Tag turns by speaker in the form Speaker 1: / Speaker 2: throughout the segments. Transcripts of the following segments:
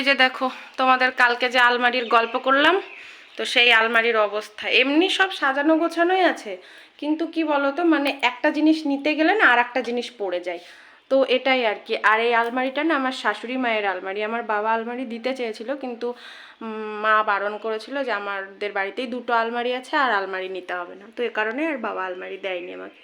Speaker 1: যে দেখো তোমাদের কালকে যে আলমারির গল্প করলাম, তো সেই আলমারির অবস্থা এমনি সব সাজানো গোছানোই আছে, কিন্তু কি বলতো মানে একটা জিনিস নিতে গেলে না আর একটা জিনিস পড়ে যায়। তো এটাই আর কি। আর এই আলমারিটা না আমার শাশুড়ি মায়ের আলমারি। আমার বাবা আলমারি দিতে চেয়েছিল, কিন্তু মা বারণ করেছিল যে আমাদের বাড়িতেই দুটো আলমারি আছে আর আলমারি নিতে হবে না, তো এ কারণে আর বাবা আলমারি দেয়নি আমাকে।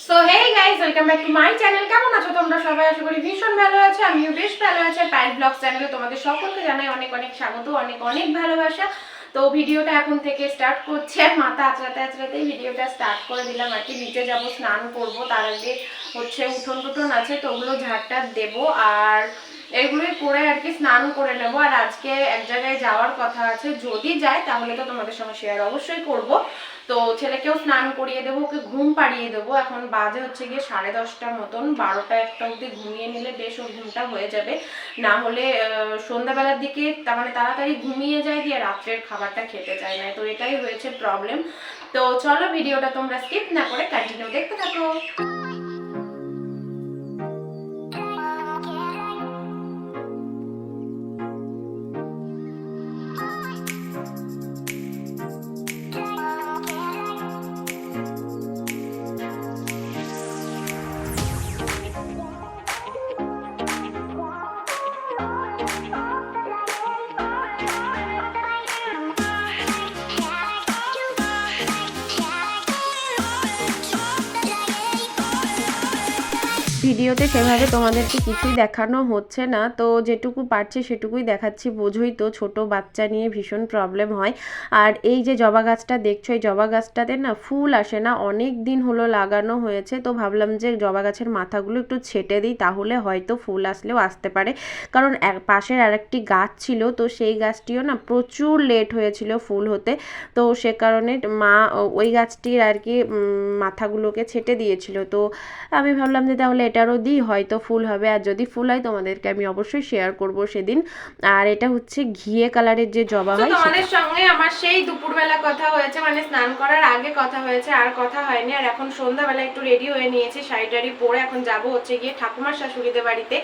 Speaker 1: So hey guys, welcome back to my channel. কেমন আছো তোমরা সবাই? আশা করি ভীষণ ভালো আছো, আমিও বেশ ভালো আছি। পায়েল ব্লগস চ্যানেলে তোমাদের সকলকে জানাই অনেক অনেক স্বাগত, অনেক অনেক ভালোবাসা। তো ভিডিওটা এখন থেকে স্টার্ট করছি, আর মাথা আঁচড়াতেই ভিডিওটা স্টার্ট করে দিলাম আর কি। নিচে যাবো, স্নান করব, তার আগে হচ্ছে উঠোন টুঠোন আছে তো ওগুলো ঝাড়টা দেবো, আর এগুলোই করে আর কি স্নান করে নেবো। আর আজকে এক জায়গায় যাওয়ার কথা আছে, যদি যাই তাহলে তো তোমাদের সঙ্গে শেয়ার অবশ্যই করব। তো ছেলেকেও স্নান করিয়ে দেবো, ওকে ঘুম পাড়িয়ে দেবো। এখন বাজে হচ্ছে গিয়ে 10:30 মতন, 12টা 1টা অবধি ঘুমিয়ে নিলে বেশ ওর ঘুমটা হয়ে যাবে। না হলে সন্ধ্যাবেলার দিকে তার মানে তাড়াতাড়ি ঘুমিয়ে যায়, দিয়ে রাত্রের খাবারটা খেতে চায় না, তো এটাই হয়েছে প্রবলেম। তো চলো ভিডিওটা তোমরা স্কিপ না করে কন্টিনিউ দেখতে থাকো। ভিডিওতে সেভাবে তোমাদেরকে কিছুই দেখানো হচ্ছে না, তো যেটুকু পারছি সেটুকুই দেখাচ্ছি। বোঝোই তো ছোট বাচ্চা নিয়ে ভীষণ প্রবলেম হয়। আর এই যে জবা গাছটা দেখছো, এই জবা গাছটাতে না ফুল আসে না, অনেক দিন হলো লাগানো হয়েছে। তো ভাবলাম যে জবা গাছের মাথাগুলো একটু ছেটে দিই, তাহলে হয়তো ফুল আসলেও আসতে পারে। কারণ পাশের আরেকটি গাছ ছিল, তো সেই গাছটিও না প্রচুর লেট হয়েছিল ফুল হতে। তো সে কারণে মা ওই গাছটির আর কি মাথাগুলোকে ছেটে দিয়েছিল। তো আমি ভাবলাম যে তাহলে এটারও দিই, হয়তো ফুল হবে। আর যদি ফুল হয় তোমাদেরকে আমি অবশ্যই শেয়ার করব সেদিন। আর এটা হচ্ছে ঘিয়ে কালারের যে জবা হয়। তোমাদের সঙ্গে আমার সেই দুপুরবেলা কথা হয়েছে, মানে স্নান করার আগে কথা হয়েছে, আর কথা হয়নি। আর এখন সন্ধ্যাবেলা একটু রেডি হয়ে নিয়েছি, শাড়ি টাড়ি পরে এখন যাব হচ্ছে গিয়ে ঠাকুমার শাশুড়িদের বাড়িতে।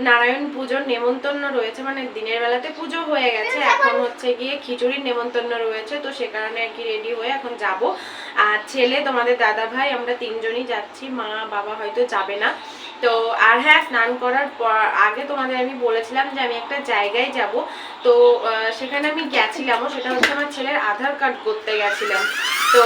Speaker 1: নারায়ণ পুজোর নেমন্তন্ন রয়েছে, মানে দিনের বেলাতে পুজো হয়ে গেছে, এখন হচ্ছে গিয়ে খিচুড়ির নেমন্তন্ন রয়েছে, তো সে কারণে আর কি রেডি হয়ে এখন যাব। আর ছেলে, তোমাদের দাদা ভাই, আমরা তিনজনই যাচ্ছি, মা বাবা হয়তো যাবে না। তো আর হ্যাঁ, স্নান করার আগে তোমাদের আমি বলেছিলাম যে আমি একটা জায়গায় যাব, তো সেখানে আমি গেছিলামও, সেটা হচ্ছে আমার ছেলের আধার কার্ড করতে গেছিলাম। তো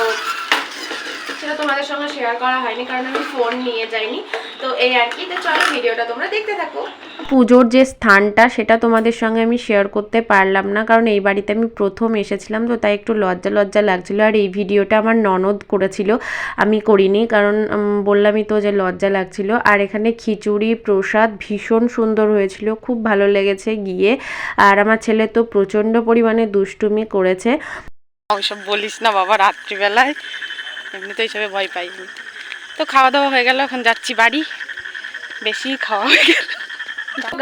Speaker 1: সেটা তোমাদের সঙ্গে শেয়ার করা হয়নি কারণ আমি ফোন নিয়ে যাইনি। তো এই আর কি। তো চলো ভিডিওটা তোমরা দেখতে থাকো। পুজোর যে স্থানটা সেটা তোমাদের সঙ্গে আমি শেয়ার করতে পারলাম না, কারণ এই বাড়িতে আমি প্রথম এসেছিলাম, তো তাই একটু লজ্জা লজ্জা লাগছিলো। আর এই ভিডিওটা আমার ননদ করেছিল, আমি করিনি, কারণ বললামই তো যে লজ্জা লাগছিল। আর এখানে খিচুড়ি প্রসাদ ভীষণ সুন্দর হয়েছিল, খুব ভালো লেগেছে গিয়ে। আর আমার ছেলে তো প্রচণ্ড পরিমাণে দুষ্টুমি করেছে। ওইসব বলিস না বাবা, রাত্রিবেলায় এমনি তো এইসবে ভয় পাইনি। তো খাওয়া দাওয়া হয়ে গেল, এখন যাচ্ছি বাড়ি, বেশি খাওয়া হয়ে গেল।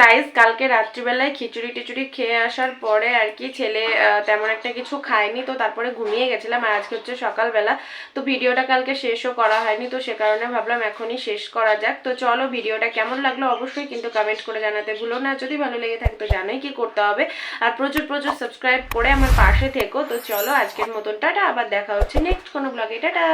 Speaker 1: গাইস, কালকে রাত্রিবেলায় খিচুড়ি টিচুড়ি খেয়ে আসার পরে আর কি ছেলে তেমন একটা কিছু খায়নি, তো তারপরে ঘুমিয়ে গেছিলাম। আর আজকে হচ্ছে সকালবেলা, তো ভিডিওটা কালকে শেষও করা হয়নি, তো সে কারণে ভাবলাম এখনই শেষ করা যাক। তো চলো, ভিডিওটা কেমন লাগলো অবশ্যই কিন্তু কমেন্ট করে জানাতে ভুলো না। যদি ভালো লেগে থাকে তো জানোই কি করতে হবে, আর প্রচুর প্রচুর সাবস্ক্রাইব করে আমার পাশে থেকো। তো চলো আজকের মতন টাটা, আবার দেখা হচ্ছে নেক্সট কোনো ব্লগে। টাটা।